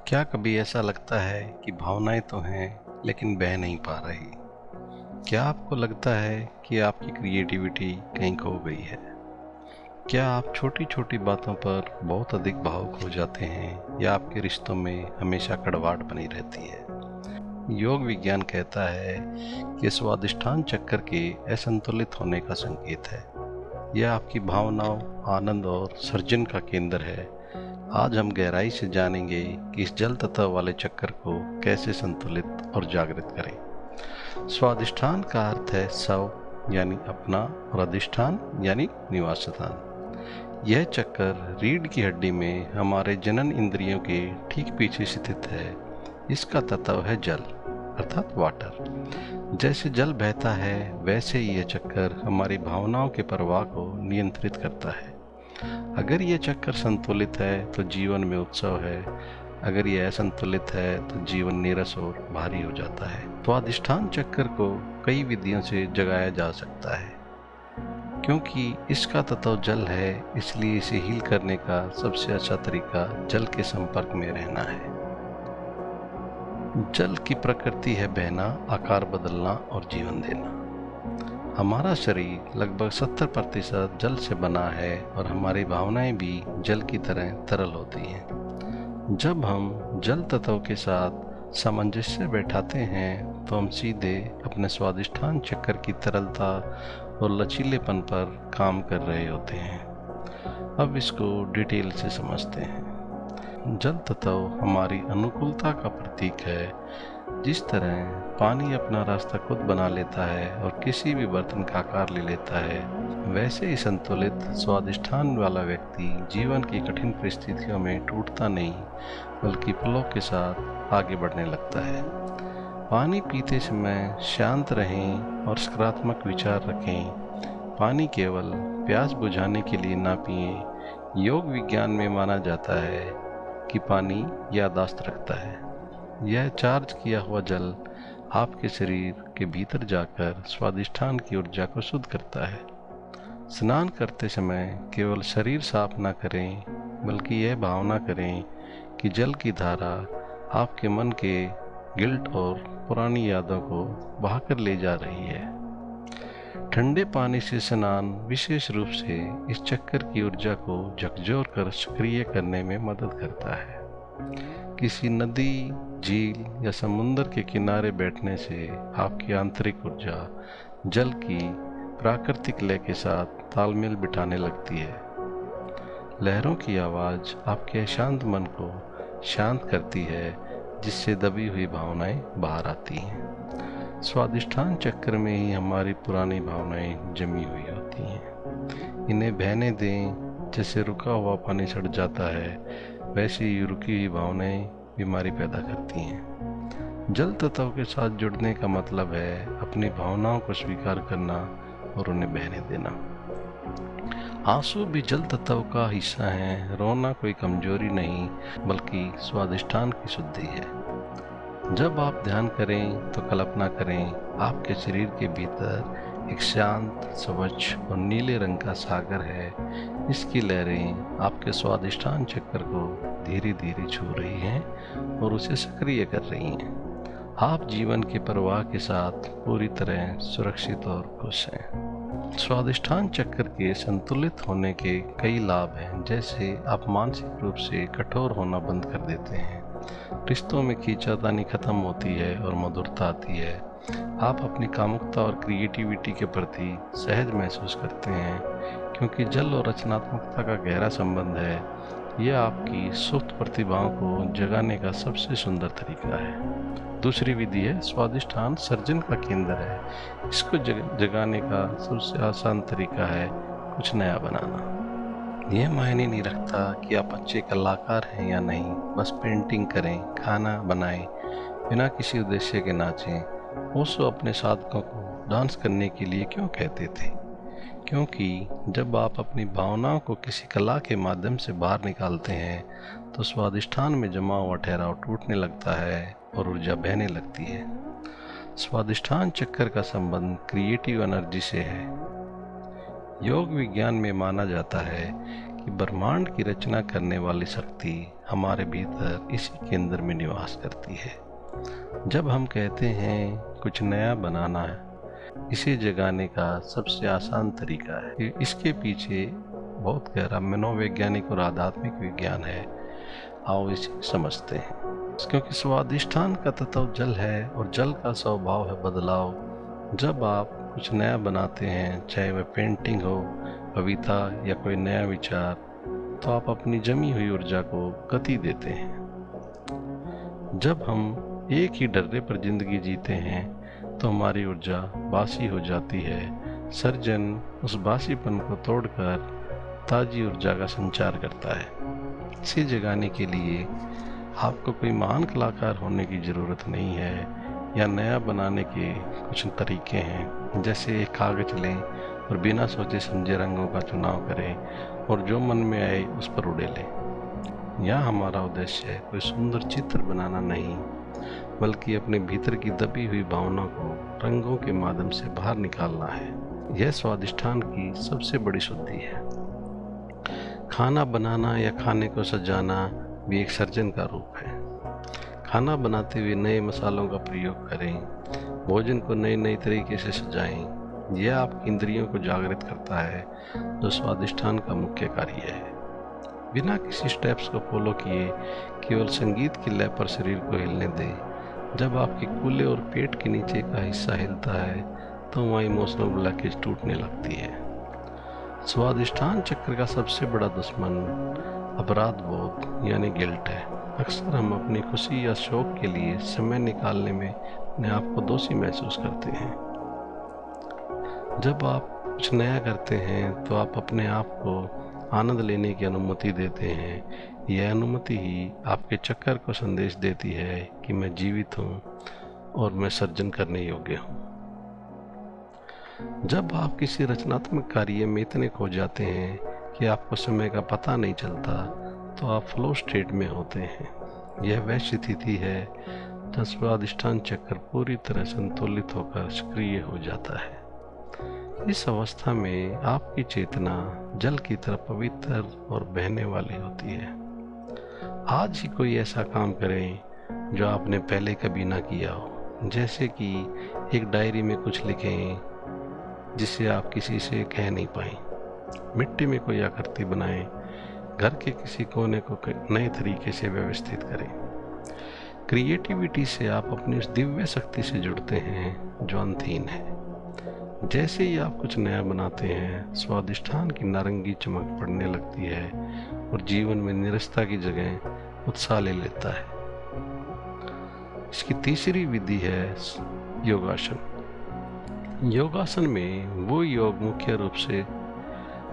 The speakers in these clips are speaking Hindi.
क्या कभी ऐसा लगता है कि भावनाएं तो हैं लेकिन बह नहीं पा रही? क्या आपको लगता है कि आपकी क्रिएटिविटी कहीं खो गई है? क्या आप छोटी छोटी बातों पर बहुत अधिक भावुक हो जाते हैं या आपके रिश्तों में हमेशा कड़वाहट बनी रहती है? योग विज्ञान कहता है कि स्वादिष्टान चक्कर के असंतुलित होने का संकेत है। यह आपकी भावनाओं, आनंद और सर्जन का केंद्र है। आज हम गहराई से जानेंगे कि इस जल तत्व वाले चक्कर को कैसे संतुलित और जागृत करें। स्वादिष्ठान का अर्थ है स्व यानी अपना और अधिष्ठान यानी निवास स्थान। यह चक्कर रीढ़ की हड्डी में हमारे जनन इंद्रियों के ठीक पीछे स्थित है। इसका तत्व है जल अर्थात वाटर। जैसे जल बहता है वैसे ही यह चक्कर हमारी भावनाओं के प्रवाह को नियंत्रित करता है। अगर यह चक्कर संतुलित है तो जीवन में उत्सव है, अगर यह असंतुलित है तो जीवन नीरस और भारी हो जाता है। तो अधिष्ठान चक्कर को कई विधियों से जगाया जा सकता है। क्योंकि इसका तत्व जल है, इसलिए इसे हील करने का सबसे अच्छा तरीका जल के संपर्क में रहना है। जल की प्रकृति है बहना, आकार बदलना और जीवन देना। हमारा शरीर लगभग 70% जल से बना है और हमारी भावनाएं भी जल की तरह तरल होती हैं। जब हम जल तत्व के साथ सामंजस्य बैठाते हैं तो हम सीधे अपने स्वादिष्ठान चक्कर की तरलता और लचीलेपन पर काम कर रहे होते हैं। अब इसको डिटेल से समझते हैं। जल तत्व हमारी अनुकूलता का प्रतीक है। जिस तरह पानी अपना रास्ता खुद बना लेता है और किसी भी बर्तन का आकार ले लेता है, वैसे ही संतुलित स्वादिष्ठान वाला व्यक्ति जीवन की कठिन परिस्थितियों में टूटता नहीं बल्कि फलों के साथ आगे बढ़ने लगता है। पानी पीते समय शांत रहें और सकारात्मक विचार रखें। पानी केवल प्यास बुझाने के लिए ना पिएं। योग विज्ञान में माना जाता है कि पानी याददाश्त रखता है। यह चार्ज किया हुआ जल आपके शरीर के भीतर जाकर स्वादिष्ठान की ऊर्जा को शुद्ध करता है। स्नान करते समय केवल शरीर साफ ना करें बल्कि यह भावना करें कि जल की धारा आपके मन के गिल्ट और पुरानी यादों को बहाकर ले जा रही है। ठंडे पानी से स्नान विशेष रूप से इस चक्कर की ऊर्जा को झकझोर कर सक्रिय करने में मदद करता है। किसी नदी, झील या समुद्र के किनारे बैठने से आपकी आंतरिक ऊर्जा जल की प्राकृतिक लय के साथ तालमेल बिठाने लगती है। लहरों की आवाज़ आपके अशांत मन को शांत करती है, जिससे दबी हुई भावनाएं बाहर आती हैं। स्वादिष्ठान चक्र में ही हमारी पुरानी भावनाएं जमी हुई होती हैं। इन्हें बहने दें। जैसे रुका हुआ पानी सड़ जाता है, वैसे ही रुकी हुई भावनाएं बीमारी पैदा करती हैं। जल तत्व के साथ जुड़ने का मतलब है अपनी भावनाओं को स्वीकार करना और उन्हें बहने देना। आंसू भी जल तत्व का हिस्सा हैं। रोना कोई कमजोरी नहीं बल्कि स्वादिष्ठान की शुद्धि है। जब आप ध्यान करें तो कल्पना करें आपके शरीर के भीतर एक शांत, स्वच्छ और नीले रंग का सागर है। इसकी लहरें आपके स्वादिष्ठान चक्र को धीरे धीरे छू रही हैं और उसे सक्रिय कर रही हैं। आप जीवन के प्रवाह के साथ पूरी तरह सुरक्षित और खुश हैं। स्वादिष्ठान चक्र के संतुलित होने के कई लाभ हैं। जैसे आप मानसिक रूप से कठोर होना बंद कर देते हैं, रिश्तों में खींचातानी खत्म होती है और मधुरता आती है। आप अपनी कामुकता और क्रिएटिविटी के प्रति सहज महसूस करते हैं, क्योंकि जल और रचनात्मकता का गहरा संबंध है। यह आपकी सुप्त प्रतिभाओं को जगाने का सबसे सुंदर तरीका है। दूसरी विधि है स्वादिष्ठान सर्जन का केंद्र है। इसको जगाने का सबसे आसान तरीका है कुछ नया बनाना। यह मायने नहीं रखता कि आप अच्छे कलाकार हैं या नहीं, बस पेंटिंग करें, खाना बनाएं, बिना किसी उद्देश्य के नाचें। ओशो अपने साधकों को डांस करने के लिए क्यों कहते थे? क्योंकि जब आप अपनी भावनाओं को किसी कला के माध्यम से बाहर निकालते हैं तो स्वादिष्ठान में जमा हुआ ठहराव टूटने लगता है और ऊर्जा बहने लगती है। स्वादिष्ठान चक्कर का संबंध क्रिएटिव एनर्जी से है। योग विज्ञान में माना जाता है कि ब्रह्मांड की रचना करने वाली शक्ति हमारे भीतर इसी केंद्र में निवास करती है। जब हम कहते हैं कुछ नया बनाना है, इसे जगाने का सबसे आसान तरीका है। इसके पीछे बहुत गहरा मनोवैज्ञानिक और आध्यात्मिक विज्ञान है। आओ इसे समझते हैं। क्योंकि स्वादिष्ठान का तत्व जल है और जल का स्वभाव है बदलाव। जब आप कुछ नया बनाते हैं, चाहे वह पेंटिंग हो, कविता या कोई नया विचार, तो आप अपनी जमी हुई ऊर्जा को गति देते हैं। जब हम एक ही डर्रे पर जिंदगी जीते हैं तो हमारी ऊर्जा बासी हो जाती है। सर्जन उस बासीपन को तोड़कर ताजी ऊर्जा का संचार करता है। इसे जगाने के लिए आपको कोई महान कलाकार होने की ज़रूरत नहीं है या नया बनाने के कुछ तरीके हैं, जैसे एक कागज लें और बिना सोचे समझे रंगों का चुनाव करें और जो मन में आए उस पर उड़ेलें। यह हमारा उद्देश्य कोई सुंदर चित्र बनाना नहीं, बल्कि अपने भीतर की दबी हुई भावना को रंगों के माध्यम से बाहर निकालना है। यह स्वादिष्ठान की सबसे बड़ी शुद्धि है। खाना बनाना या खाने को सजाना भी एक सर्जन का रूप है। खाना बनाते हुए नए मसालों का प्रयोग करें, भोजन को नए नए तरीके से सजाएं। यह आपकी इंद्रियों को जागृत करता है, जो स्वादिष्ठान का मुख्य कार्य है। बिना किसी स्टेप्स को फॉलो किए केवल संगीत की लय पर शरीर को हिलने दें। जब आपके कूल्हे और पेट के नीचे का हिस्सा हिलता है तो वहाँ इमोशनल ब्लॉकेज टूटने लगती है। स्वादिष्ठान चक्र का सबसे बड़ा दुश्मन अपराध बोध यानी गिल्ट है। अक्सर हम अपनी खुशी या शौक के लिए समय निकालने में अपने आप को दोषी महसूस करते हैं। जब आप कुछ नया करते हैं तो आप अपने आप को आनंद लेने की अनुमति देते हैं। यह अनुमति ही आपके चक्कर को संदेश देती है कि मैं जीवित हूँ और मैं सर्जन करने योग्य हूँ। जब आप किसी रचनात्मक कार्य में इतने खो जाते हैं कि आपको समय का पता नहीं चलता, तो आप फ्लो स्टेट में होते हैं। यह वह स्थिति है जब स्वादिष्ठान चक्र पूरी तरह संतुलित होकर सक्रिय हो जाता है। इस अवस्था में आपकी चेतना जल की तरह पवित्र और बहने वाली होती है। आज ही कोई ऐसा काम करें जो आपने पहले कभी ना किया हो, जैसे कि एक डायरी में कुछ लिखें जिसे आप किसी से कह नहीं पाए। मिट्टी में कोई आकृति बनाएं, घर के किसी कोने को नए तरीके से व्यवस्थित करें। क्रिएटिविटी से आप अपनी उस दिव्य शक्ति से जुड़ते हैं जो अंतहीन है। जैसे ही आप कुछ नया बनाते हैं, स्वादिष्ठान की नारंगी चमक पड़ने लगती है और जीवन में निरस्ता की जगह उत्साह ले लेता है। इसकी तीसरी विधि है योगासन। योगासन में वो योग मुख्य रूप से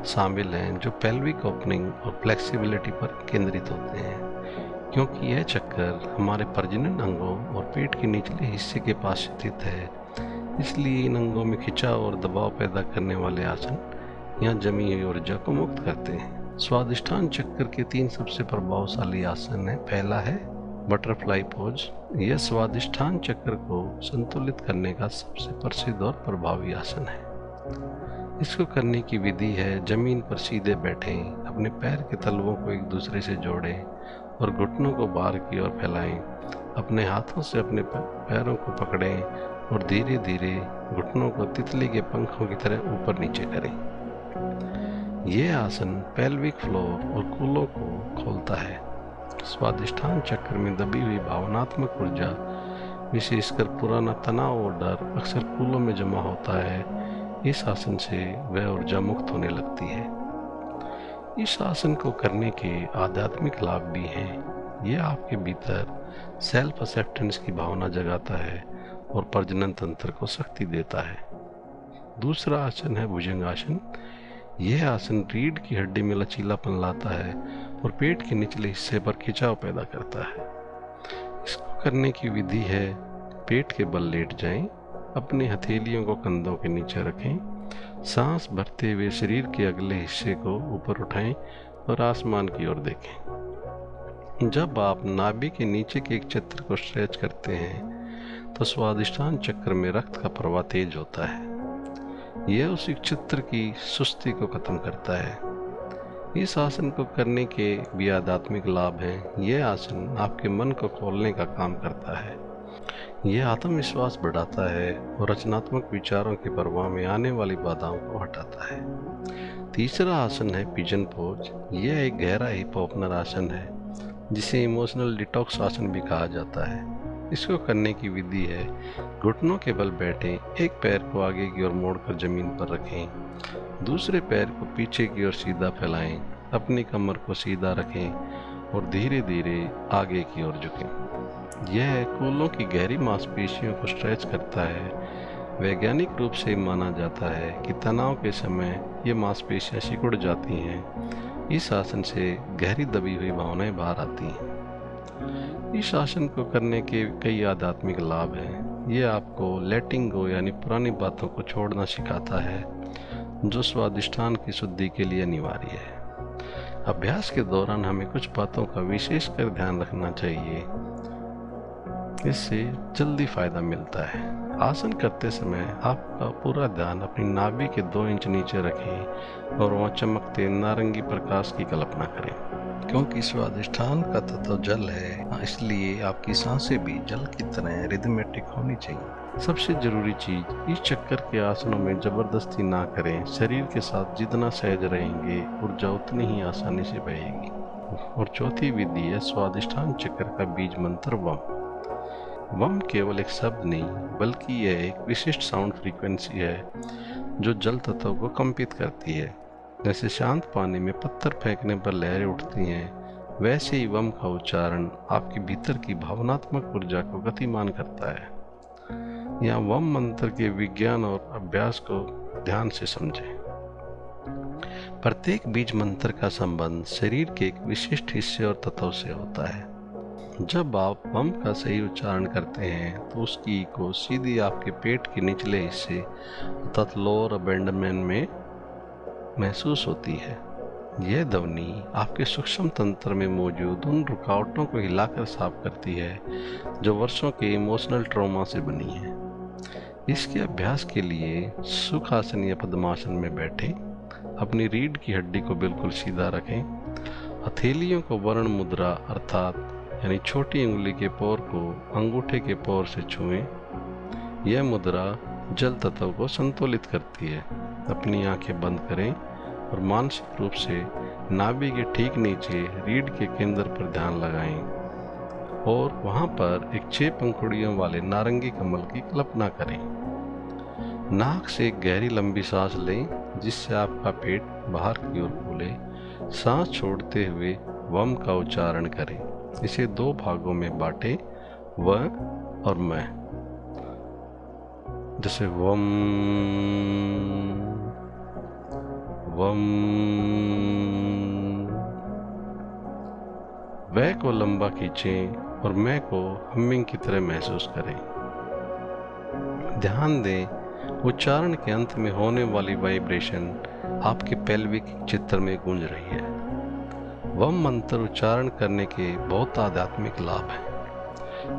शामिल हैं जो पेल्विक ओपनिंग और फ्लेक्सिबिलिटी पर केंद्रित होते हैं। क्योंकि यह चक्कर हमारे प्रजनन अंगों और पेट के निचले हिस्से के पास स्थित है, इसलिए इन अंगों में खिंचाव और दबाव पैदा करने वाले आसन यहाँ जमी हुई ऊर्जा को मुक्त करते हैं। स्वादिष्ठान चक्र के 3 सबसे प्रभावशाली आसन है। पहला है बटरफ्लाई पोज। यह स्वादिष्ठान चक्र को संतुलित करने का सबसे प्रसिद्ध और प्रभावी आसन है। इसको करने की विधि है जमीन पर सीधे बैठें, अपने पैर के तलवों को एक दूसरे से जोड़ें और घुटनों को बाहर की ओर फैलाएं। अपने हाथों से अपने पैरों को पकड़ें और धीरे धीरे घुटनों को तितली के पंखों की तरह ऊपर नीचे करें। यह आसन पेल्विक फ्लोर और कूलों को खोलता है। स्वादिष्ठान चक्र में दबी हुई भावनात्मक ऊर्जा, विशेषकर पुराना तनाव और डर, अक्सर कूलों में जमा होता है। इस आसन से वह ऊर्जा मुक्त होने लगती है। इस आसन को करने के आध्यात्मिक लाभ भी हैं। यह आपके भीतर सेल्फ एक्सेप्टेंस की भावना जगाता है और प्रजनन तंत्र को शक्ति देता है। दूसरा आसन है भुजंगासन। यह आसन रीढ़ की हड्डी में लचीलापन लाता है और पेट के निचले हिस्से पर खिंचाव पैदा करता है। इसको करने की विधि है पेट के बल लेट जाएं, अपनी हथेलियों को कंधों के नीचे रखें, सांस भरते हुए शरीर के अगले हिस्से को ऊपर उठाएं और आसमान की ओर देखें। जब आप नाभि के नीचे के एक चित्र को स्ट्रेच करते हैं तो स्वादिष्ठान चक्र में रक्त का प्रवाह तेज होता है। यह उस चित्र की सुस्ती को खत्म करता है। इस आसन को करने के भी आध्यात्मिक लाभ हैं। यह आसन आपके मन को खोलने का काम करता है। यह आत्मविश्वास बढ़ाता है और रचनात्मक विचारों के प्रवाह में आने वाली बाधाओं को हटाता है। तीसरा आसन है पिजन पोज। यह एक गहरा हिप ओपनर आसन है जिसे इमोशनल डिटॉक्स आसन भी कहा जाता है। इसको करने की विधि है, घुटनों के बल बैठें, एक पैर को आगे की ओर मोड़कर जमीन पर रखें, दूसरे पैर को पीछे की ओर सीधा फैलाएं, अपनी कमर को सीधा रखें और धीरे धीरे आगे की ओर झुकें। यह कूल्हों की गहरी मांसपेशियों को स्ट्रेच करता है। वैज्ञानिक रूप से माना जाता है कि तनाव के समय ये मांसपेशियां सिकुड़ जाती हैं। इस आसन से गहरी दबी हुई भावनाएं बाहर आती हैं। इस आसन को करने के कई आध्यात्मिक लाभ हैं। ये आपको लेटिंग गो यानी पुरानी बातों को छोड़ना सिखाता है, जो स्वादिष्ठान की शुद्धि के लिए अनिवार्य है। अभ्यास के दौरान हमें कुछ बातों का विशेषकर ध्यान रखना चाहिए, इससे जल्दी फायदा मिलता है। आसन करते समय आपका पूरा ध्यान अपनी नाभि के 2 इंच नीचे रखें और वहाँ चमकते नारंगी प्रकाश की कल्पना करें। क्योंकि स्वादिष्ठान का तत्व जल है, इसलिए आपकी सांसें भी जल की तरह रिदमेटिक होनी चाहिए। सबसे जरूरी चीज, इस चक्कर के आसनों में जबरदस्ती ना करें। शरीर के साथ जितना सहज रहेंगे, ऊर्जा उतनी ही आसानी से बहेगी। और चौथी विधि है स्वादिष्ठान चक्र का बीज मंत्र वम। वम केवल एक शब्द नहीं, बल्कि यह एक विशिष्ट साउंड फ्रीक्वेंसी है जो जल तत्व को कंपित करती है। जैसे शांत पानी में पत्थर फेंकने पर लहरें उठती हैं, वैसे ही वम का उच्चारण आपके भीतर की भावनात्मक ऊर्जा को गतिमान करता है। यहाँ वम मंत्र के विज्ञान और अभ्यास को ध्यान से समझें। प्रत्येक बीज मंत्र का संबंध शरीर के एक विशिष्ट हिस्से और तत्व से होता है। जब आप वम का सही उच्चारण करते हैं तो उसकी इको सीधी आपके पेट के निचले हिस्से अर्थात लोअर अबेंडमेन में महसूस होती है। यह ध्वनि आपके सूक्ष्म तंत्र में मौजूद उन रुकावटों को हिलाकर साफ करती है जो वर्षों के इमोशनल ट्रॉमा से बनी है। इसके अभ्यास के लिए सुखासन या पद्मासन में बैठें, अपनी रीढ़ की हड्डी को बिल्कुल सीधा रखें, हथेलियों को वर्ण मुद्रा अर्थात यानी छोटी उंगली के पोर को अंगूठे के पोर से छुएं। यह मुद्रा जल तत्व को संतुलित करती है। अपनी आंखें बंद करें और मानसिक रूप से नाभि के ठीक नीचे रीढ़ के केंद्र पर ध्यान लगाएं और वहां पर एक 6 पंखुड़ियों वाले नारंगी कमल की कल्पना करें। नाक से एक गहरी लंबी सांस लें, जिससे आपका पेट बाहर की ओर खुले। सांस छोड़ते हुए वम का उच्चारण करें। इसे 2 भागों में बांटें, व और मैं। जैसे वम वम। वह को लंबा खींचें और मैं को हमिंग की तरह महसूस करें। ध्यान दें, उच्चारण के अंत में होने वाली वाइब्रेशन आपके पेल्विक चित्र में गूंज रही है। वम मंत्र उच्चारण करने के बहुत आध्यात्मिक लाभ हैं।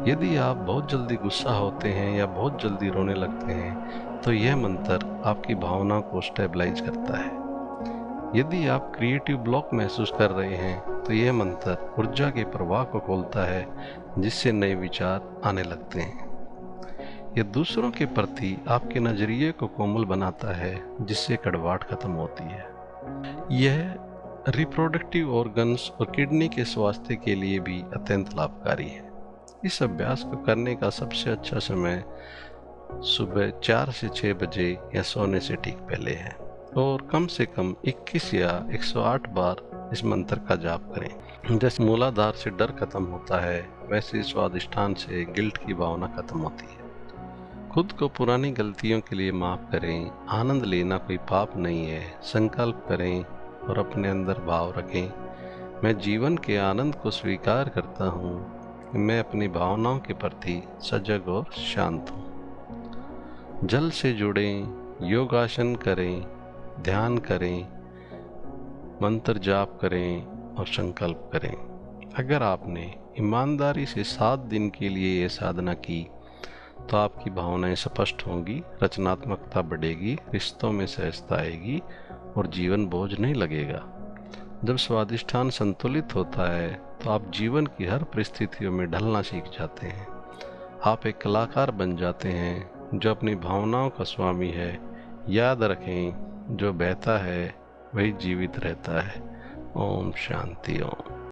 यदि आप बहुत जल्दी गुस्सा होते हैं या बहुत जल्दी रोने लगते हैं तो यह मंत्र आपकी भावनाओं को स्टेबलाइज करता है। यदि आप क्रिएटिव ब्लॉक महसूस कर रहे हैं तो यह मंत्र ऊर्जा के प्रवाह को खोलता है, जिससे नए विचार आने लगते हैं। यह दूसरों के प्रति आपके नजरिए को कोमल बनाता है, जिससे कड़वाहट खत्म होती है। यह रिप्रोडक्टिव ऑर्गन्स और किडनी के स्वास्थ्य के लिए भी अत्यंत लाभकारी है। इस अभ्यास को करने का सबसे अच्छा समय सुबह 4 से 6 बजे या सोने से ठीक पहले है और कम से कम 21 या 108 बार इस मंत्र का जाप करें। जैसे मूलाधार से डर खत्म होता है, वैसे स्वादिष्ठान से गिल्ट की भावना खत्म होती है। खुद को पुरानी गलतियों के लिए माफ करें। आनंद लेना कोई पाप नहीं है। संकल्प करें और अपने अंदर भाव रखें, मैं जीवन के आनंद को स्वीकार करता हूँ कि मैं अपनी भावनाओं के प्रति सजग और शांत हूँ। जल से जुड़ें, योगासन करें, ध्यान करें, मंत्र जाप करें और संकल्प करें। अगर आपने ईमानदारी से 7 दिन के लिए ये साधना की तो आपकी भावनाएं स्पष्ट होंगी, रचनात्मकता बढ़ेगी, रिश्तों में सहजता आएगी और जीवन बोझ नहीं लगेगा। जब स्वादिष्ठान संतुलित होता है तो आप जीवन की हर परिस्थितियों में ढलना सीख जाते हैं। आप एक कलाकार बन जाते हैं जो अपनी भावनाओं का स्वामी है। याद रखें, जो बहता है वही जीवित रहता है। ओम शांति ओम।